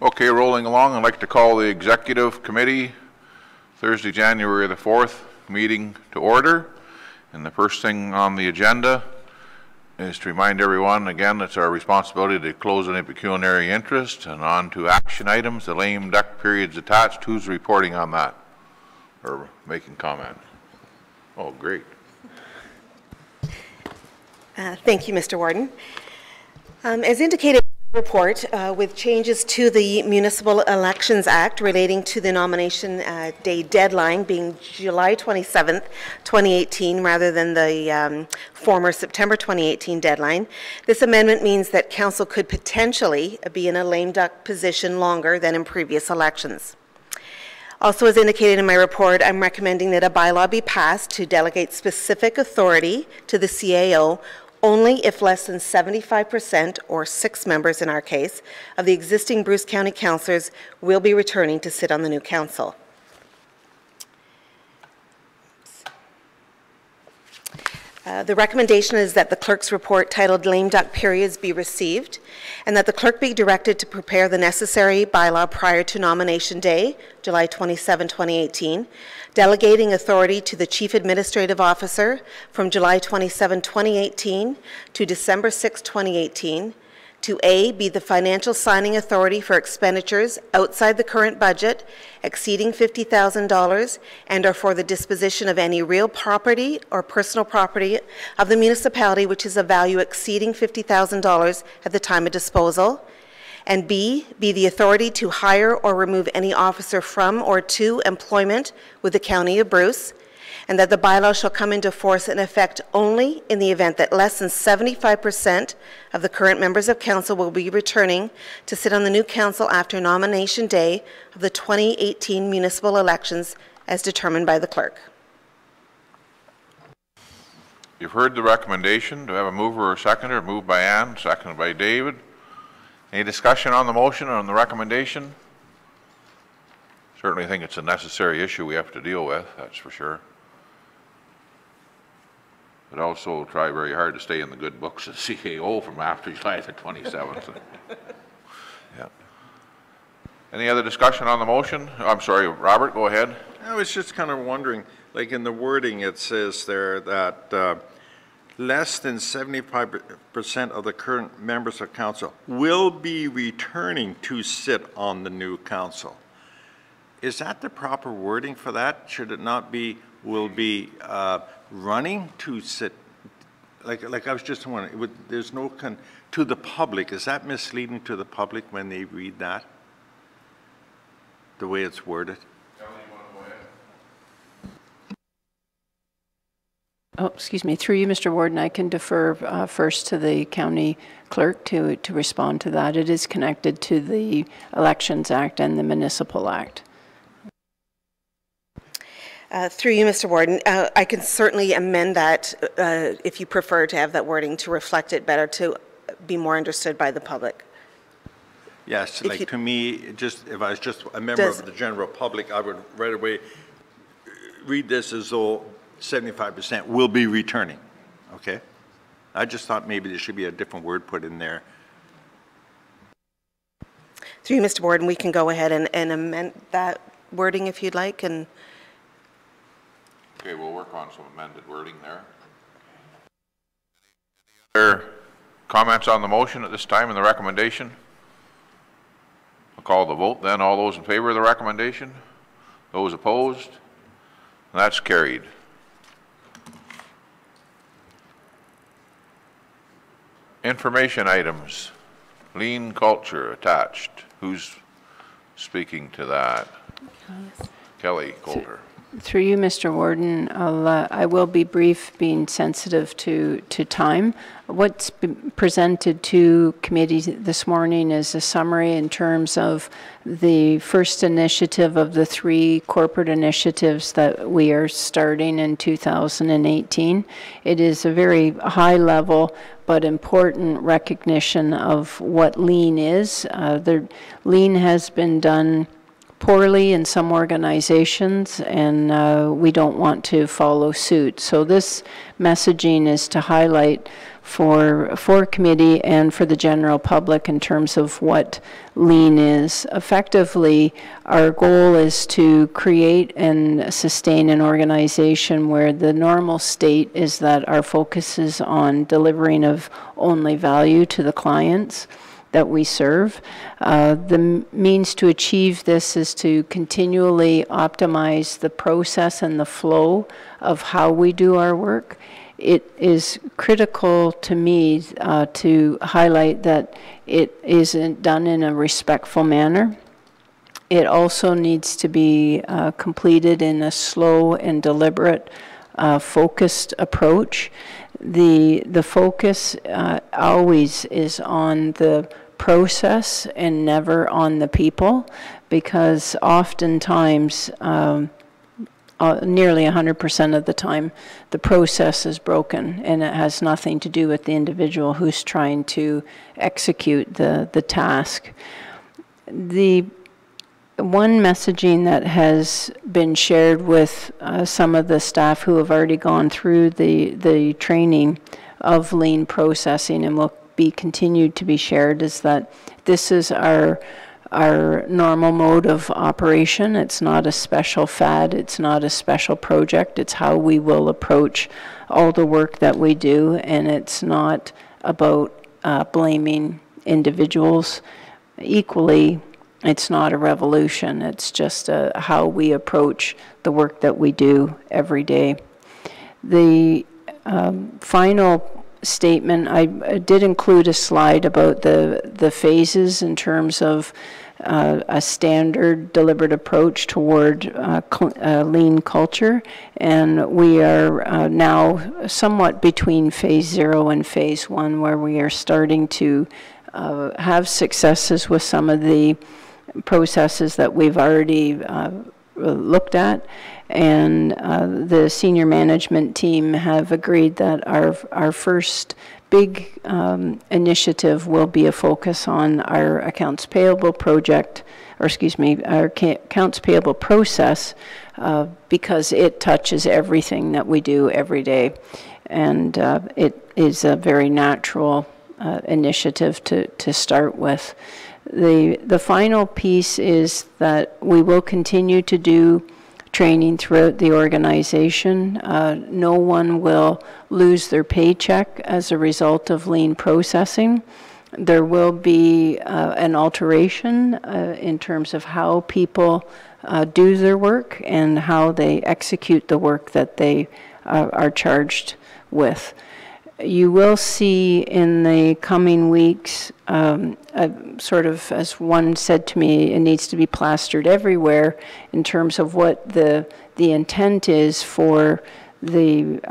Okay, rolling along, I'd like to call the Executive Committee Thursday, January the 4th meeting to order. And the first thing on the agenda is to remind everyone, again, it's our responsibility to close any pecuniary interest, and on to action items. The lame duck period's attached. Who's reporting on that or making comment? Oh, great. Thank you, Mr. Warden. As indicated in the report, with changes to the Municipal Elections Act relating to the nomination day deadline being July 27th, 2018, rather than the former September 2018 deadline, this amendment means that Council could potentially be in a lame duck position longer than in previous elections. Also, as indicated in my report, I'm recommending that a bylaw be passed to delegate specific authority to the CAO only if less than 75%, or 6 members in our case, of the existing Bruce County councillors will be returning to sit on the new council. The recommendation is that the clerk's report titled Lame Duck Periods be received, and that the clerk be directed to prepare the necessary bylaw prior to nomination day, July 27, 2018, delegating authority to the Chief Administrative Officer from July 27, 2018 to December 6, 2018, to A, be the financial signing authority for expenditures outside the current budget exceeding $50,000 and or for the disposition of any real property or personal property of the municipality which is of value exceeding $50,000 at the time of disposal, and B, be the authority to hire or remove any officer from or to employment with the County of Bruce, and that the bylaw shall come into force and effect only in the event that less than 75% of the current members of council will be returning to sit on the new council after nomination day of the 2018 municipal elections as determined by the clerk. You've heard the recommendation. Do I have a mover or a seconder? Moved by Ann, seconded by David. Any discussion on the motion or on the recommendation? Certainly think it's a necessary issue we have to deal with, that's for sure. But also try very hard to stay in the good books of CAO from after July the 27th. Yeah. Any other discussion on the motion? I'm sorry, Robert, go ahead. I was just kind of wondering, like in the wording it says there that less than 75% of the current members of council will be returning to sit on the new council. Is that the proper wording for that? Should it not be will be running to sit? Like I was just wondering, there's no to the public. Is that misleading to the public when they read that? The way it's worded? Oh, excuse me. Through you, Mr. Warden, I can defer first to the county clerk to respond to that. It is connected to the Elections Act and the Municipal Act. Through you, Mr. Warden, I can certainly amend that if you prefer to have that wording to reflect it better, to be more understood by the public. Yes, if like to me, just if I was just a member of the general public, I would right away read this as though 75% will be returning. Okay, I just thought maybe there should be a different word put in there. Through you, Mr. Warden, we can go ahead and amend that wording if you'd like. And okay, we'll work on some amended wording there. Are there comments on the motion at this time and the recommendation? I'll call the vote then. All those in favor of the recommendation? Those opposed? And that's carried. Information items. Lean culture attached. Who's speaking to that? Kelly Coulter. Through you, Mr. Warden, I will be brief, being sensitive to time. What's been presented to committee this morning is a summary in terms of the first initiative of the 3 corporate initiatives that we are starting in 2018. It is a very high level but important recognition of what lean is. The lean has been done poorly in some organizations, and we don't want to follow suit. So this messaging is to highlight for committee and for the general public in terms of what lean is. Effectively, our goal is to create and sustain an organization where the normal state is that our focus is on delivering of only value to the clients that we serve. The means to achieve this is to continually optimize the process and the flow of how we do our work. It is critical to me to highlight that it isn't done in a respectful manner. It also needs to be completed in a slow and deliberate, focused approach. The focus always is on the process and never on the people, because oftentimes, nearly 100% of the time, the process is broken and it has nothing to do with the individual who's trying to execute the task. The one messaging that has been shared with some of the staff who have already gone through the training of lean processing and will be continued to be shared is that this is our normal mode of operation. It's not a special fad. It's not a special project. It's how we will approach all the work that we do, and it's not about blaming individuals. Equally, it's not a revolution. It's just how we approach the work that we do every day. The final statement, I did include a slide about the phases in terms of a standard deliberate approach toward lean culture, and we are now somewhat between phase 0 and phase 1, where we are starting to have successes with some of the processes that we've already looked at, and the senior management team have agreed that our first big initiative will be a focus on our accounts payable project, or excuse me, our accounts payable process, because it touches everything that we do every day, and it is a very natural initiative to start with. The final piece is that we will continue to do training throughout the organization. No one will lose their paycheck as a result of lean processing. There will be an alteration in terms of how people do their work and how they execute the work that they are charged with. You will see in the coming weeks, sort of, as one said to me, it needs to be plastered everywhere in terms of what the intent is for the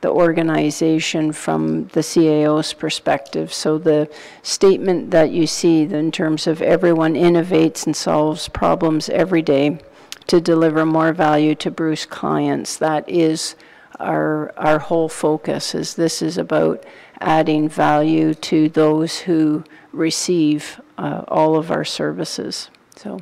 organization from the CAO's perspective. So the statement that you see in terms of everyone innovates and solves problems every day to deliver more value to Bruce clients, that is our whole focus. Is this is about adding value to those who receive all of our services. So.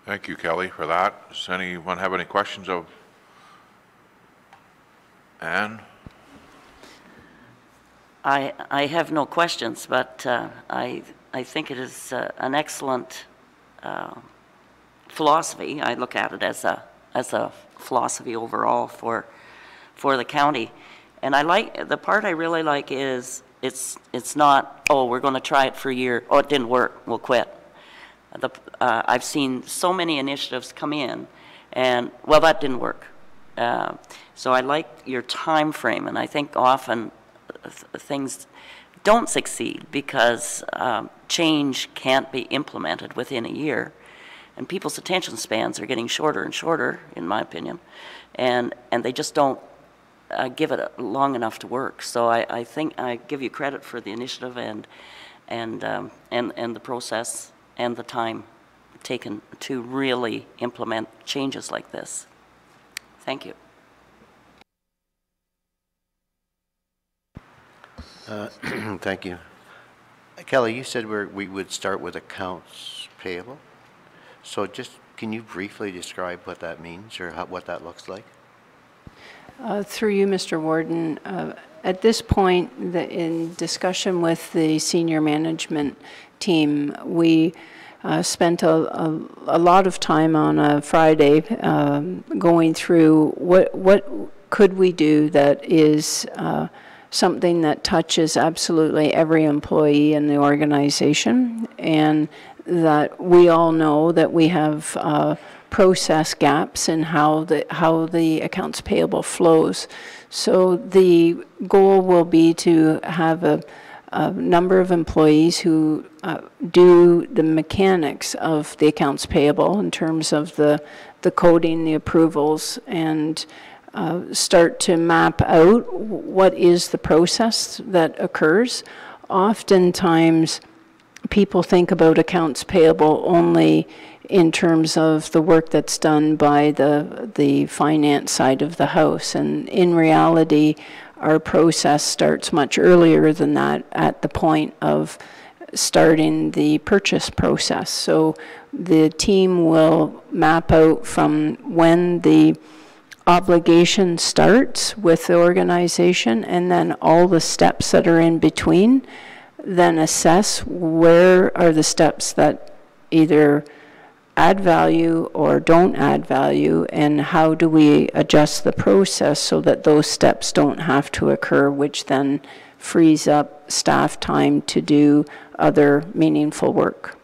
Thank you, Kelly, for that. Does anyone have any questions of Anne? I have no questions, but I think it is an excellent philosophy. I look at it as a philosophy overall for the county, and I like the part I really like is it's not, oh, we're going to try it for a year, oh, it didn't work, we'll quit. I've seen so many initiatives come in, and well, that didn't work. So I like your time frame, and I think often things don't succeed because change can't be implemented within a year, and people's attention spans are getting shorter and shorter, in my opinion, and they just don't give it long enough to work. So I think I give you credit for the initiative and the process and the time taken to really implement changes like this. Thank you. Thank you. Kelly, you said we would start with accounts payable. So just, can you briefly describe what that means or what that looks like? Through you, Mr. Warden, at this point, in discussion with the senior management team, we spent a lot of time on a Friday going through what could we do that is something that touches absolutely every employee in the organization, and that we all know that we have process gaps in how the accounts payable flows. So the goal will be to have a number of employees who do the mechanics of the accounts payable in terms of the coding, the approvals, and start to map out what is the process that occurs. Oftentimes, people think about accounts payable only in terms of the work that's done by the finance side of the house, and in reality, our process starts much earlier than that, at the point of starting the purchase process. So the team will map out from when the obligation starts with the organization, and then all the steps that are in between, then assess where are the steps that either add value or don't add value, and how do we adjust the process so that those steps don't have to occur, which then frees up staff time to do other meaningful work.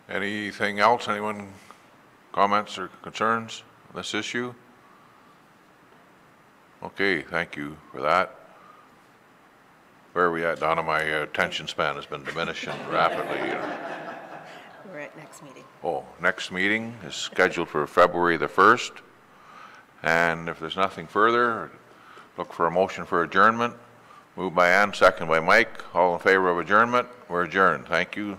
Anything else? Anyone comments or concerns on this issue? Okay, thank you for that. Where are we at, Donna? My attention span has been diminishing rapidly. We're at next meeting. Oh, next meeting is scheduled for February the 1st. And if there's nothing further, look for a motion for adjournment. Moved by Ann, second by Mike. All in favor of adjournment? We're adjourned. Thank you.